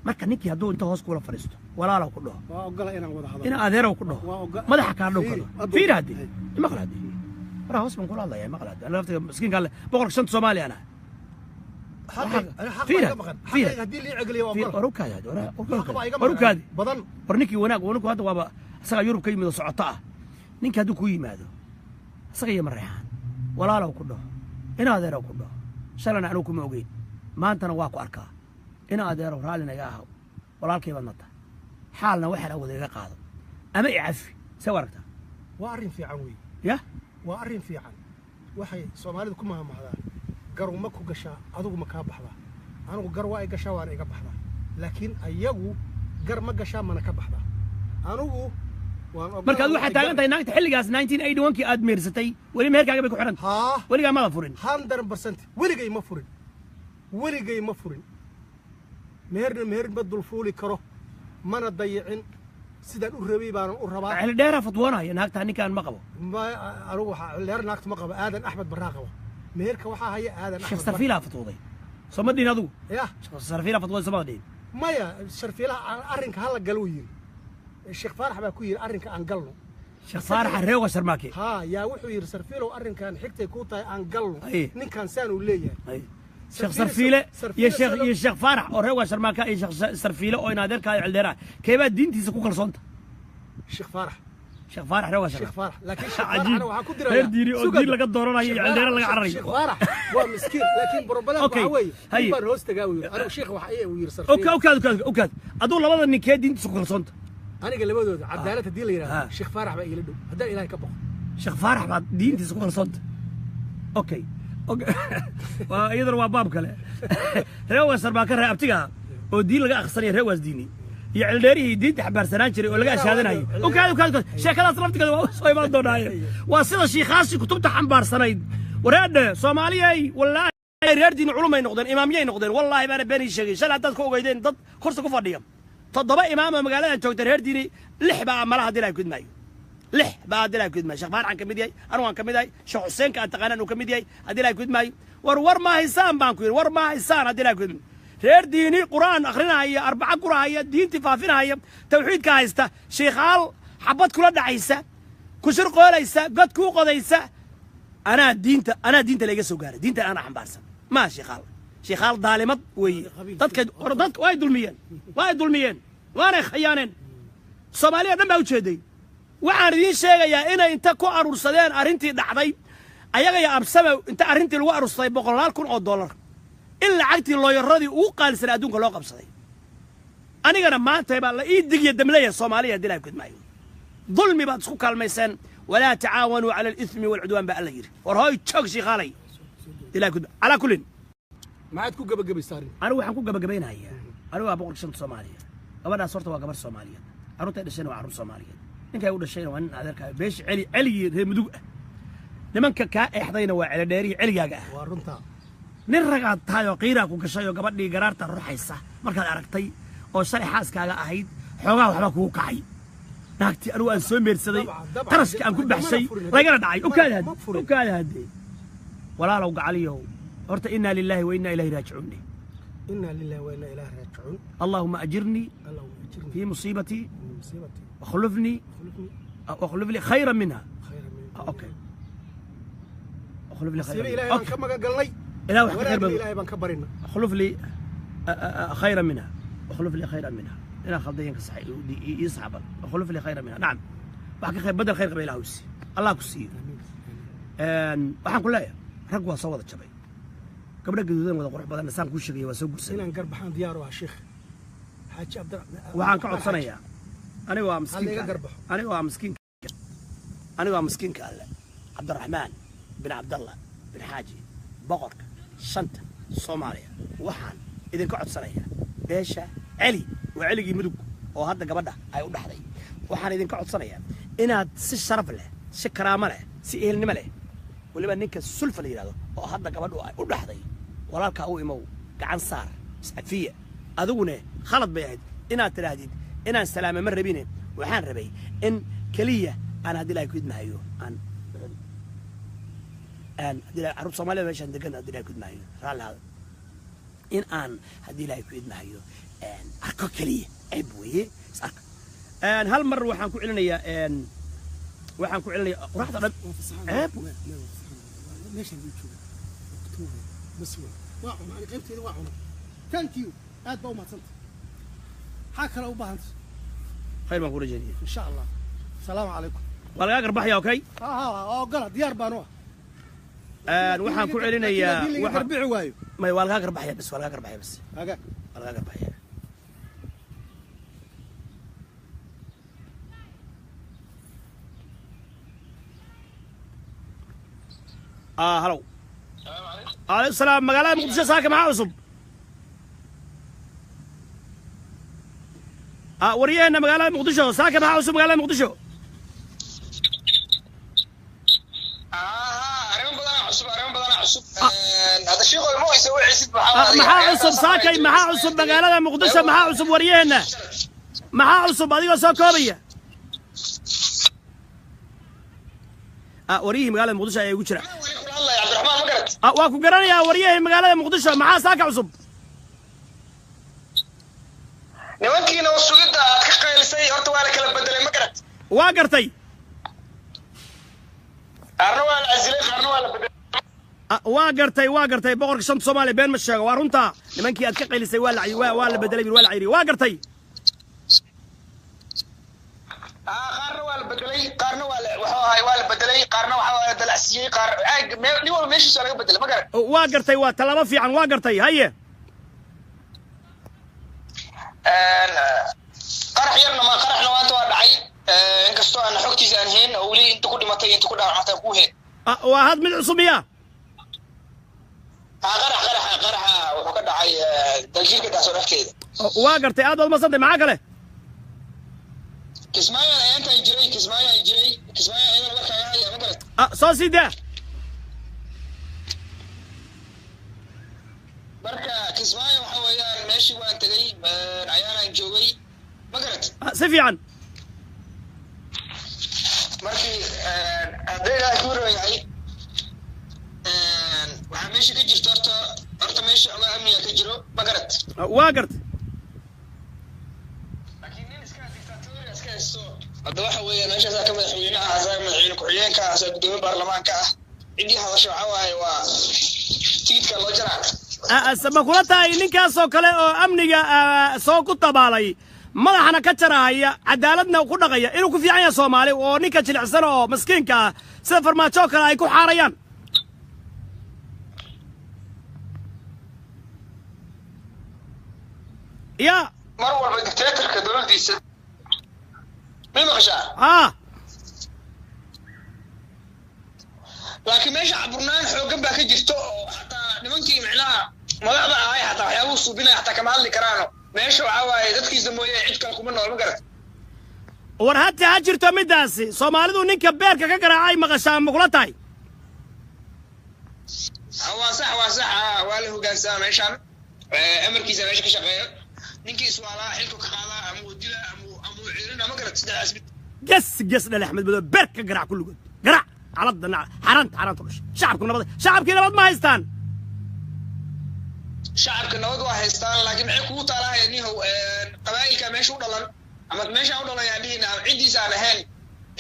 marka ninkii hadduu inta hoos kuula fadhiisto walaalow ku dhaho waa ogola inaan wada hadlo ina adeerow ku dhaho Waa oga- madaxa kaa dhow kado Fiiri, fiir haddi Hey. imaqal haddi waraa hoos baan kula hadlayaa imaqal haddi ana laftiga miskiinka alle boqolka shanta soomaaliya ana fiir haddii lii cegeliyo waa ogola warukaadi haddi Xaq baa iga warukaadi maqan. badan war ninkii wanaag ninku hadda waaba isagaa yurub ka yimid oo socoto ah ninkii hadduu kuu yimaado isaga iyo mareexaan walaalow ku dhaho ina adeerow ku dhaho shalana anugu kuma ogeyn maantana waa ku arkaa ina adeerow raallina iga ahaw walaalkay baad nata xaalna waxaan awooda iga qaado ama icafi see u aragtaa waa arrin fiican wey ya waa arrin fiican waxay soomaalidu ku mahamahdaan garu ma ku gashaa adugu ma kaa baxdaa anigu gar waa i gashaa waana iga baxdaa laakiin ayagu gar ma gashaa mana ka baxdaa anigu waan ogola marka adigu waxaad taagan tahay naagta xilligaas 1981kii aad meersatay weli meherkaaga bay ku xidhan tahay haa weligaa mada furin 100% weligay ma furin weligay ma furin meher ma dulfuuli karo mana dayicin sidaan u rabay baanan u rabaa xilli dheeraa fatwoonaya naagtaa ninkaan ma qabo anigu waxaa leer naagta ma qaba aadan axmed barraa qaba meherka waxaa haya aadan sheekh axmed sarfiilaa fatwooday soo ma dhihin adigu yah sheekh sarfiilaa fatwooday soo mada dhihin maya sharfiilaha arrinka hala galuu yiri sheekh faarax baa ku yiri arrinka aan galno sheekh faaraxa reewa sharmaake haa yaa wuxuu yiri sarfiilow arrinkan xigtay kuu tahay aan galno Aye. ninkan saan uu leeyahay sheekh sarfiile iyo Sarfiile sheekh faarax oo reewa sharmaaka iyo sheekh sarfiile oo in adeerkaa iyo cildheeraa keebaa diintiisa ku kalsoonta sheekh faarax sheekh faarax reewa sheekh sharmaaka faarax laakiin sheekh cajiib faaraxna waxaa ku dirayaa reer diini oo diin laga dooranayo iyo cildheera laga cararayo sheekh faarax waa miskiin laakiin problem Okay. waxa weeye Haye. nin baan hoos tagaa uu yiri anigu sheekh waxa uu yiri اوكي sarfiil اوكي aduu labada ninkee diintiisa ku kalsoonta aniga labadooda cadaalad haddii la Ah. yiraahdo sheekh faarax baa igala dhow haddaan ilaahay ka boqo sheekh faarax baad diintiisa ku kalsoonta okay waa iyadana waa baab kale reewaasar baa ka abtiga oo diin laga akhrisanaya reewaas diini iyo cildheerihii diinta xabaarsanaan jiray oo laga ashaadanayay اوكي sheekadaas laftigeeda waa soo imaan doonaaye waa sida shiikhaasi kutubta xambaarsanayd wareedhe soomaaliyay wallaahi reer diini culumay noqdeen imaamiyay noqdeen wallaahi baana been ii sheegay shalay haddaad ka ogeydeen dad korsa ku fadhiya 7 imaam oo magaaladan joogta reer diini 6 baa malaha hadii la gudmaayo 6 baa hadii la gudmaayo sheekh faarax ka mid yahay anigu aan ka mid yahay sheekh xuseen ka taqaanaan uu ka mid yahay hadii la gudmaayo war ma haysaan baan ku yiri war ma haysaan hadii la gudmaayo reer diini quraan akhrinaya arbaca quraaya diinti faafinaya tawxiidka haysta sheekhaal xabad kula dhacaysa ku shir qoolaysa god ku qodaysa ana diinta la iga soo gaaray diinta ana xambaarsan ma sheekhaal شيخال ظالمت وي دتك واي دلميين وانا خيانين Soomaaliya dhan baa u jeeday waxaan idin sheegayaa inay inta ku arursadeen arintii dhacday ayaga ya absama inta arintii lagu arursay $100,000 in lacagtii looyaradii ugu qaalisan adduunka loo qabsaday anigana maanta baa la ii digiya damleeya Soomaaliya dilay kudmaayo dulmi baad isku kalmaysan wala tacaawanu ala al-ithmi wal-udwan ba alla yiri war hooy joog shiiqalay dilay kud ala kullin maxaad ku gabagabaysaari anigu waxaan ku gabagabaynayaa anigu waa boqorka shanta Soomaaliya gabadhaas horta waa gabar Soomaaliya أروت أدشين وعروض صومالية إنك يقول الشيء وأنا هذا بيش علي مدوق لمن إحدينا وعلى داري علي جاء ورنتا نرجع تايو قيرك وكشيء قبل لي قررت أروح حيسة مركز أركتي أو شيء حاس كذا أهيد حوجا وحبك وقعي ناكتي أروح أسوي صدي ترى أنا كنت بحشي رجع داعي وكان هذي ولا لو قعليه أرت إنا لله وإنا إليه راجعون إنا لله وإنا إليه راجعون اللهم أجرني في مصيبتي وخلفني واخلف لي خيرا منها اوكي اخلف لي خيرا منها اوكي كما قال لي اله وحده خير الهي بان كبرنا اخلف لي خيرا منها اخلف لي خيرا منها انا خلدينك صحيح يصعب اخلف لي خيرا منها نعم بحكي خير بدل خير قبل الهوسي الله كسي waxaan ku leeyahay rag waa soo wada jabay gabdha gaduudan wada qurux badan saan ku sheegay waa soo gursan inaan garbaxan diyaar waa sheekh حاج عبد الرحمن waxaan ka codsanayaa aniga waa miskiinka alle Cabdiraxmaan bin Abdallah bin Xaaji boqorka shanta Soomaaliya waxaan idin ka codsanayaa beesha Ali waa Aligii mudug oo hadda gabadha ay u dhaxday waxaan idin ka codsanayaa inaad si sharaf leh si karaamo leh si eelnimo leh waliba ninka sulfa la yiraahdo oo hadda gabadhu ay u dhaxday walaalka uu imow gacan saar safiya aduguna khalad bay ahayd inaad tirahdid inaan salaamo ma rabine waxaan rabay in kaliya aan hadii la ku idmaayo aan hadii arab Soomaaliya meeshan degan hadii la ku idmaayo raalaha in aan hadii la ku idmaayo arko kaliya ayb weeye sarka hal mar waxaan ku celinayaa quraxda dhan ayb meeshan uu joogo bas waa aan qaybteeda waa cunay thank you aad baa u mahadsantahay حاكا لو بهانت خير ما نقول جديد ان شاء الله السلام عليكم ولا قربح يا اوكي قال ديار بانوا waxaan ku celinayaa waxaan bici waayo may walga qarbaxaya bas walga qarbaxaya bas haga walga qarbaxaya halo alaykum salaam magaalada muqdisho saaka maxaa cusub ورينا مقالة مقدشة ساكن معه اسم مقالة مقدشة أريم بدنا عصب هذا الشيء مو يسوي عصب محا عصب ساكن محا عصب مقالة مقدشة محا عصب ورينا محا عصب هذه ساكوبية وريه مقالة مقدشة يا وجرة والله يا عبد الرحمن ما قرأت واكو قراني يا وريه مقالة مقدشة محا ساكن عصب nimankiina oo sugida aad ka qaylisay horta waa la kala bedelay ma garat waa gartay qarno waa la azilay qarno waa la bedelay waa gartay boqorka shanta Soomaaliya been ma sheego waa runta nimankii aad ka qaylisay waa la bedelay waa la ciri waa gartay qarno waa la bedelay qarno waa la bedelay qarno waxa la dalacsiyay nin walba meeshiisa laga bedelay ma garat waa gartay waa talaba fiican waa gartay haye قرح يرنا ما قرحنا وانت وادعي انكستو انا حوقتي زان هين او لي انت كدمتي انت كدعمتي كو هين وهاد من عصبيه قرح وحو كدعي دلجيلka taasoo dhafkeeda waa gartay aad ma sadde maxaa kale kismaayo ayanta jiray ayada waxa yahay ama garat soo sida marka kismaayo waxa weeyaan meeshii waan tagay ayaan joogay ma garat si fiican markii adeega ku rooyay waxa meeshii ka jirto horta meeshii uga amniga ka jiro ma garat waa gartay laakiin nin iska dictator iska haysto hadda waxa weeyaan meeshaas ka madaxweynaha madaxweyne ku-xigeenka gudoomiye baarlamaanka ah cidii hadasho waxa waaye waa tigidka loo jaraa سمكولتها إنك سوكله أمنية سوكو تبالي مدحنا كجراهيا عدالتنا وكل غيا إنه كفي عيا صومالي ونيكا جلعسنا مسكين كا سفر ما توكل أيكو حاريان يا مروه الدكتاتور كدول دي ست مين غشا لكن ماشي عبرنان حوقن با كجرتو حتى نمنكي معناها مدحدا هاي حتى waxyaabo suubinay حتى kama hadli karaano meesha waxa waaye dadkiisa mooyee cid kale kuma nool ma garat war hadda ha jirto midaasi Soomaalidu ninka beerka ka garaacay maqashaa ma kula tahay waa sax waa la hoggaansan meeshan amarkiisa meesha ka shaqeeyo ninkii su'aalaha xilku ka qaada ama wadila ama ciidan ma garat sidaas mid gas dal Axmed Madow beerka garaac kullu garaac caladna xarant shacabku nabad ma haystaan shacabka nabad waa haystaan laakiin maxay kugu taalahay nihow qabaa'ilka meesha u dhalan ama meesha u dhalan yaadiina cidiisa aan ahayn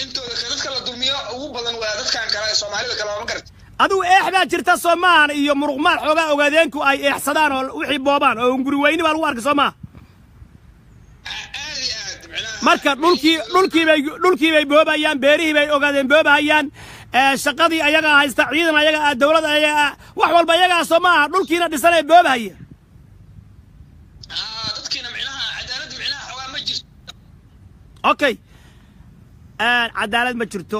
intooda ka dadka la dulmiyo ugu badan waa dadkan kale Soomaalida kale ma garat aduu eexda jirta Soomaan iyo muruqmaal xoga ogaadeenku ay eexsadaan oo wixii boobaan oo guri weyni baa lagu arkay Soomaa marka dhulkii bay boobayaan beerihii bay ogaadeen boobayaan shaqadii ayaga haysta ciidan ayaga dawladda ayaga wax walba ayaga Soomaa dhulkiina dhisan ay boobaya dadkiina micnaha cadaalad micnaha xogaa ma jirto okay cadaalad ma jirto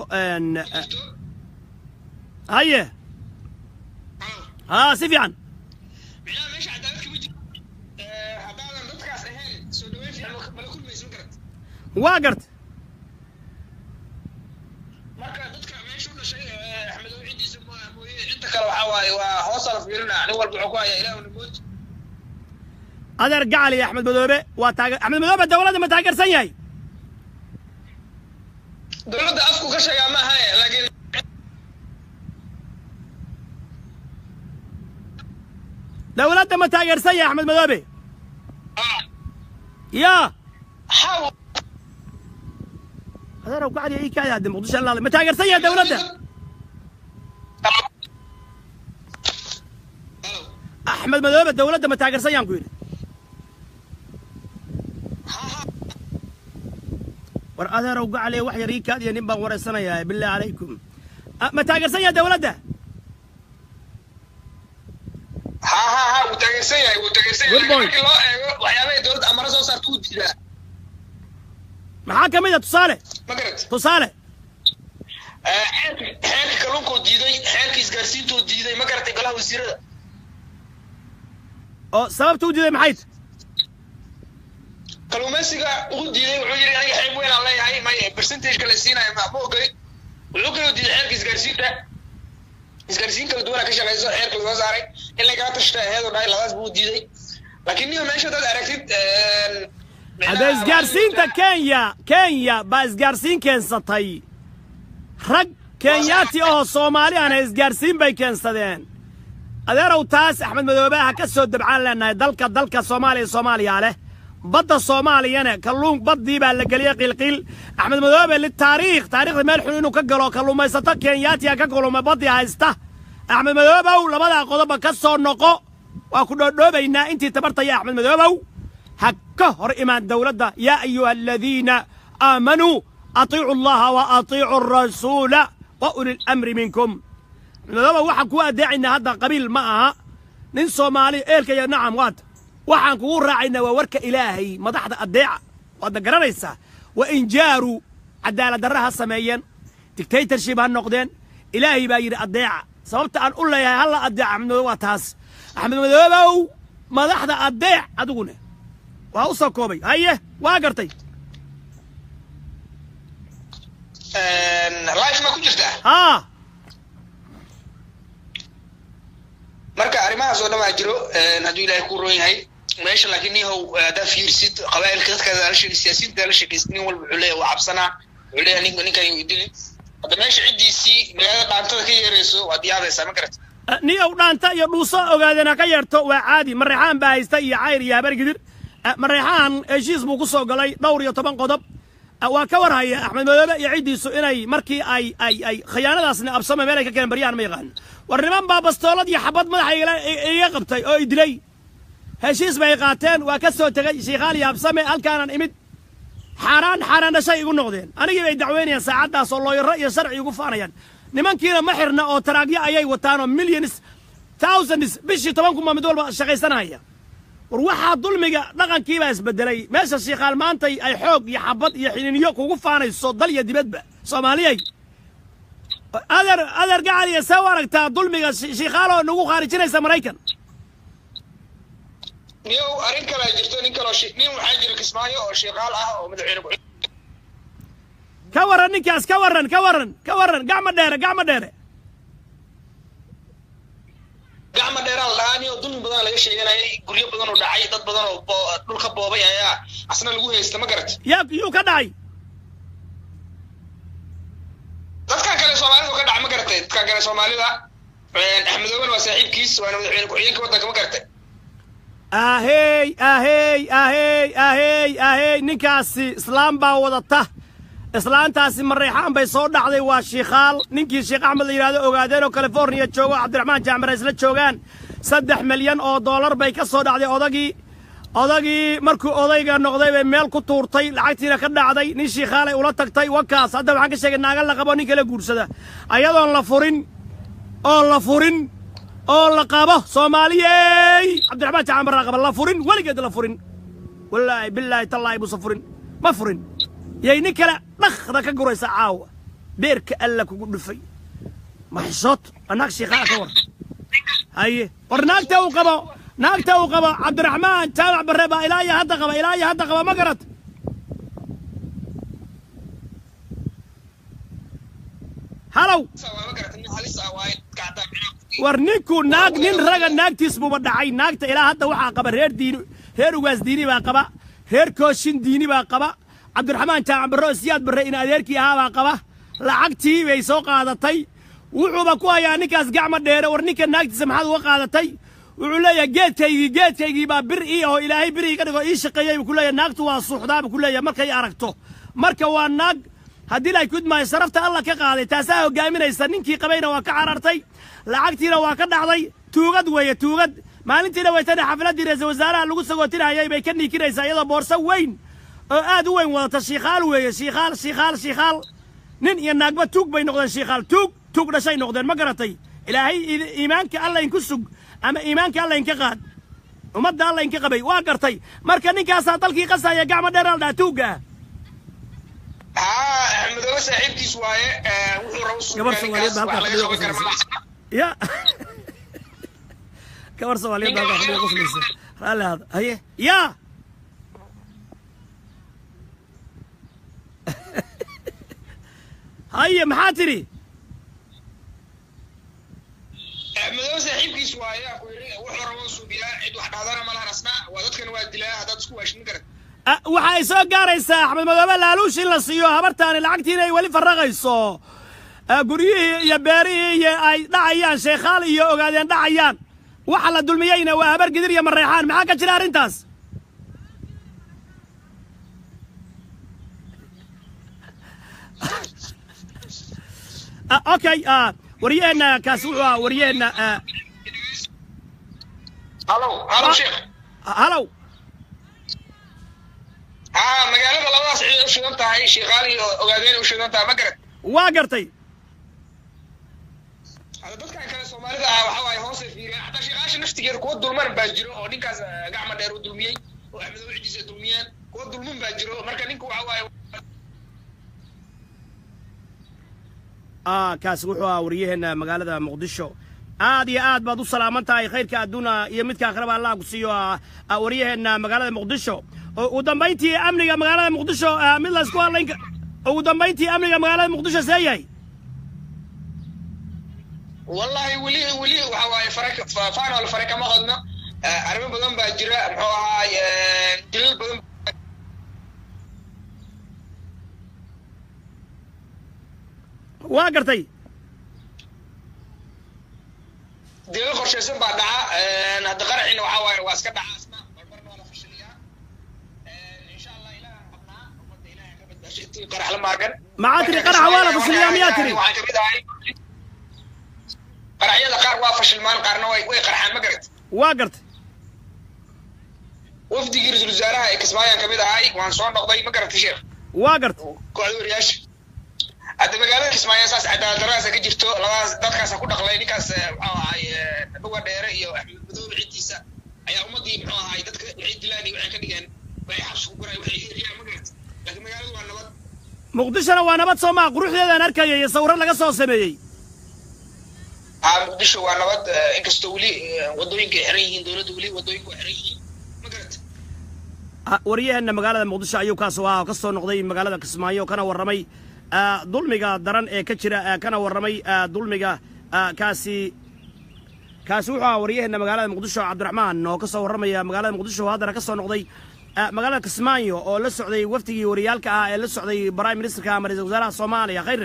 haye si fiican micnaha meesha cadaalad kama jirto haddaadan dadkaas ahayn soo dhaweyn fiican mala kulmaysan karat waa gart marka dadka meesha u dhashay Axmed oo cidiisa mooyee inta kale waxa waaye waa hoos ala fiirina nin walba wuxuu ku hayaa Ilaahay namood adeer gacali Axmed Madoobe waa taageer Axmed Madoobe dawladda ma taageersan yahay dawladda afku ka sheegaa ma aha laakiin dawladda ma taageersan yahay Axmed Madoobe ya adeer gacali ay ka yahay Muqdisho Allah ma taageersan yahay dawladda Axmed Madoobe dawladda ma taageersan yahay ku yiri war adeer gacali wax yar ka iyo nin baan wareysanayaa billahi alaykum ma taageersan yahay dawladda وتجسيه لكن لو waxyaabay dawladda amara soo saarto u diidaa maxaa kamid ah tusaale ma garat tusaale xeerka kalluunka diiday xeerka isgaarsiinta diiday ma garatay golaha wasiirada oo sababtu u diiday maxay kalluumaysiga uu diiday wuxuu yiri aniga xeeb weyn aan leeyahay ma percentage kala siinayo ma ogay wuxuu kale diiday xeerka isgaarsiin kala duwan ka shaqeyso xeerka laga saaray in laga tashto heedo dhaay labadaas buu diiday laakiin niyo meesha dad aragtid hada isgaarsiinta Kenya ba isgaarsiin keensatay rag Kenyaati oo Soomaali aan isgaarsiin bay keensadeen adeerow taas Axmed Madoobe ha ka soo dabcaan leenahay dalka Soomaaliya leh badda Soomaaliyana kalluun badii baa la galiyay qilqil Axmed Madoobe li taariikhda meel xun inuu ka galo kalluumaysato Kenyaati ka kalluuma badii haysta Axmed Madoobe labada qodob ka soo noqo waa ku dhoodhoobaynaa intii tabartay Axmed Madoobe hakka hor imaan dawladda ya ayyuhalladhina aamanu atii'u allaha wa atii'u ar-rasuula wa ulil amri minkum Madoobe waxa ku adeecina hadda qabiil ma aha nin Soomaali eelka ya nacam waad waxaan kugu raacaynaa waa warka Ilaahay madaxda adeeca wada garanaysa wa in jaaru cadaalad darraha sameeyeen dictatorship ha noqdeen Ilaahay baa yiri adeeca sababta aan u leeyahay hal adeeca Axmed Madoobe waa taas Axmed Madoobe madaxda adeec aduguna waa u soo koobay haye waa gartay life ma ku jirtaa marka arrimahaas oo dhan jiro hadduu Ilaahay ku roon yahay meesha laakiin nihow hada fiirsid qabaa'ilka dadka siyaasiyiinta la shaqeysnin walba wuxuu leeyahay waa cabsanaa wuxuu leeyahay ninkan uu dilay hada meesha cidiisii magaalada dhaantada ka yeerayso waa diyaabaysaa ma garat niyow dhaanta iyo dhuuso ogaadana ka yeerto waa caadi mareexaan baa haysta iyo cayr iyo habar gidir mareexaan heshiis buu ku soo galay dhowr iyo 10 qodob وكور هاي أحمد مدوبة يعيد سئلي مركي أي خيانة أصلا أبصمة مالك كان بريان ما يغان والرمان باب استولد يحبط مدح يقبطي أو يدلي هشيس بيقاتين وكسو تغي شيخالي أبصمة هل كان إمد حاران شيء يقول نقدين أنا جيب دعويني ساعات صلى الله الرأي الشرعي يقول فانا نمان كينا محرنا أو تراقيا أيي وتانو مليونز thousands بشي طبعاًكم ما مدول شقيسنا هي وروحها ظلمي لقن كيبا يسبدلي ماشي الشيخال مانتي أي حوق يحبط يحينيوك وقفانا الصوت ضل يدي بدبع صوماليي أذر قاعد يسوارك تا ظلمي شيخالو نقو خارجين يسا مريكن نيو أرين كلا يجرتو نين كلا نيو حاجر كسمايو أو شيخال أو مدعين كورن نكاس كورن قاع مديرة gacma dheeraan laani oo dulmi badan laga sheeganay guryo badan oo dhacay dad badan oo dhulka boobay ayaa asna lagu heystay ma garat yu ka dhacay dadka kale Soomaalida ka dhacay ma garatay dadka kale Soomaalida Axmed Owen waa saaxiibkiis waana madaxweyne ku-xigeenka waddanka ma garatay ahey ninkaasi islaam baa wadata islaantaasi marreexaan bay soo dhacday waa shiikhaal ninkii sheekh axmed la yiraahdo ogaadeen oo California joogo Cabdiraxmaan Jaamir isla joogaan 3 milyan oo dollar bay ka soo dhacday odagii markuu odayga noqday bay meel ku tuurtay lacagtiina ka dhacday nin shiikhaal ay ula tagtay wakaas hadda waxaan ka sheegay naaga la qabo nin kale guursada ayadoon la furin oo la qabo Soomaaliyey Cabdiraxmaan Jaamir la qabo la furin waligeed la furin wallahi billahi tallahi musafurin ma furin يعني كلا ذاك قريص عاو بيرك ألا كقول ما حصت أناك شيخ كور هاي ورناك توقبا عبد الرحمن تابع بالربا إلهي هذا قبا ما قرت هلو ورنيكو ناق نين رجل ناق تسمو بدعي ناق إلى هذا وحى قبا هير وجاز ديني باقبا هير كوشين ديني باقبا عبد الرحمن جامع سياد برئين أديركي هذا قبه لعقتي ويسوق هذا تي وعوبا كوايا نكاس قعمة ديرة ورنيكا ناك تسمح هذا وقع هذا تي وعليا جيت كي با برئي أو إلهي برئي كده إيش قيا بكليا ناك توا الصحدة بكليا مركا يعرقته مركا والناق هدي لا يكون ما يصرفت الله كقاضي تساهو قامين يستنين كي قبينا وكعررتي لعقتي لو كده عضي توغد ما أنت لو يتنا حفلات دي رئيس وزراء لو سقوتنا هيا بيكني كده يسايدا بورصة وين aad u weyn wadata shiikhaal weeye shiikhaal nin iyo naagba tuug bay noqdeen shiikhaal tuug dhashay noqdeen ma garatay ilaahay iimaanka alla in ku sug ama iimaanka alla in ka qaad ummadda alla in ka qabay waa gartay marka ninkaasaa dalkii qasaya gacmo dheer al dhaa tuugga Axmed Owen saaxiibkiis waaye wuxuu rabo gabar Soomaaliyeed halka fadhiyo ya gabar Soomaaliyeed halka fadhiyo qoslaysa raali hada haye ya هيا محاتري أحمد Owen saaxiibkiis waaye wuxuu rabo suubiya cid wax dhaadana malaha asna waa dadkan waa dilaa hadaad isku waashin garad waxa ay soo gaaraysaa Axmed Madoobe laaluush in la siiyo habartaani lacagtiina ay wali faraqayso guriyihii iyo beerihii ay dhacayaan sheekhaal iyo ogaadeen dhacayaan waxa la dulmiyayna waa habar gidir iyo mareexaan maxaa ka jira arrintaas اوكي ورينا كاسوعه ورينا هلو شيخ هلو magaalada labadaas cid u shidan tahay shiiqaali ogaadeen u shidan tahay ma garad waa gartay hada dadkan kale Soomaalida waxa way hoos fiiriyay hada shiiqaasha naftigeeda kuwa dulman baa jiro oo ninkaas gacmo dheer u dulmiyay oo Axmed Owen cidiisa dulmiyaan kuwa dulman baa jiro marka ninku waxa way kaas wuxuu wariyaheenna magaalada Muqdisho aad iyo aad baad u salaamantahay khayrka adduuna iyo midka akhraba Allah ku siiyo wariyaheenna magaalada Muqdisho ugu dambeyntii amniga magaalada Muqdisho mid la isku halayn ugu dambeyntii amniga magaalada Muqdisho seeyay wallahi wali waxa way faraka ma qadna arrimo badan baa jira muxuu ahaa dilal badan waa gartay dilal qorshaysan baa dhaca hadda qaracina waxa waaye waa iska dhaca asna marmarna waa la fashiliyaa insha Allah ilaahay qabnaa ummadda ilaahay ka badbaashay قرح لما أكن معاتري قرح ولا فصليام ياتري قرح يدا قار وافش المان قارنا وي قرحان ما قرت واقرت وفدي رئيس الوزراء كسمايا كميدا هاي وان سو نقداي ما قرت شيخ واقرت كوعد ورياش هذا مقالة كسمايا ساس عدا دراسة كجرتو لواس دادكاس ku dhaqlay ninkaas ay dhawa dheere iyo Axmed Madow ciidiisa ayaa umadii muxuu ahay dadka waxay dilaan waxay ka dhigeen way xabs ku guray waxay hiriyaan ma garad laakiin magaaladu waa nabad muqdishona waa nabad Soomaa quruxdeeda aan arkayay iyo sawirro laga soo sameeyay muqdisho waa nabad inkastoo wali wadooyinka xiran yihiin dawladda wali wadooyinku xiran yihiin ma garad wariyahana magaalada muqdisho ayuu ka soo noqday magaalada Kismaayo kana warramay dulmiga daran ee ka jira kana warramay dulmiga kaasi wuxuu wariyahana magaalada muqdisho Cabdiraxmaan oo ka soo warramaya magaalada muqdisho hadana ka soo noqday magaalada Kismaayo oo la socday waftigii wariyaalka ee la socday Prime Ministerka ama Ra'iisul Wasaaraha Soomaaliya khayr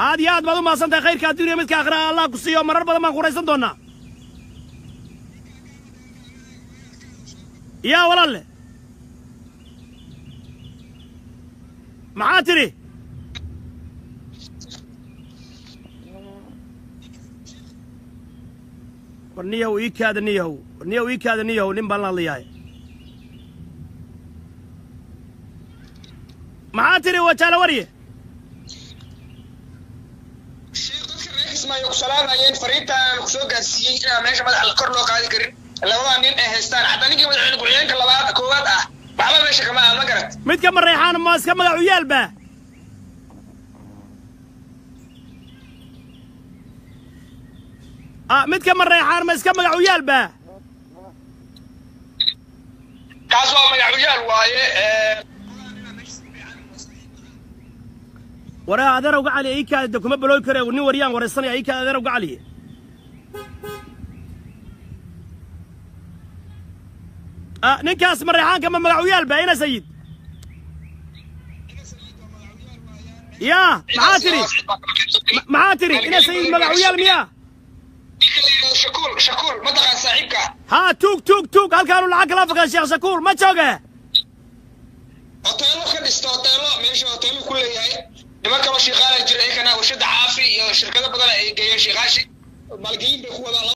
aad iyo aad baad u maasantahay khayrka adduunka midka aakhira Allah ku siiyo marar badan ma quraysan doonaa يا ولا معاتري ورنيو إيكاد نيو نمبلا لياي معاتري وتعالى وريه ما يقصلان أيين فريتا نقصوق السيء ماشي بدأ الكر لو قاعد كرين لولا نين هستان حتى نيجي مدعين قويين كلا كوات بعض ماشي كمان ما قرت ميت كم الريحان ماس كم عيال به ميت كم الريحان ماس كم عيال به كاسوا ما عيال واي ورا هذا روق علي أي كاد دكما بلوي كره وني وريان ورا السنة أي كاد هذا روق علي نكاس مريحان كم مقعويال باينة سيد يا معاتري إنا سيد مقعويال مياه شكور ما تقع صاحبك ها توك هل كانوا العقل أفقا الشيخ شكور ما تشوقه أطيلو خدست أطيلو ماشي أطيلو كله هاي nimanka la shaqaale jiray kana warshada caafi iyo shirkado badan ay geeyeen shaqaashi maalgelin bay ku wadaan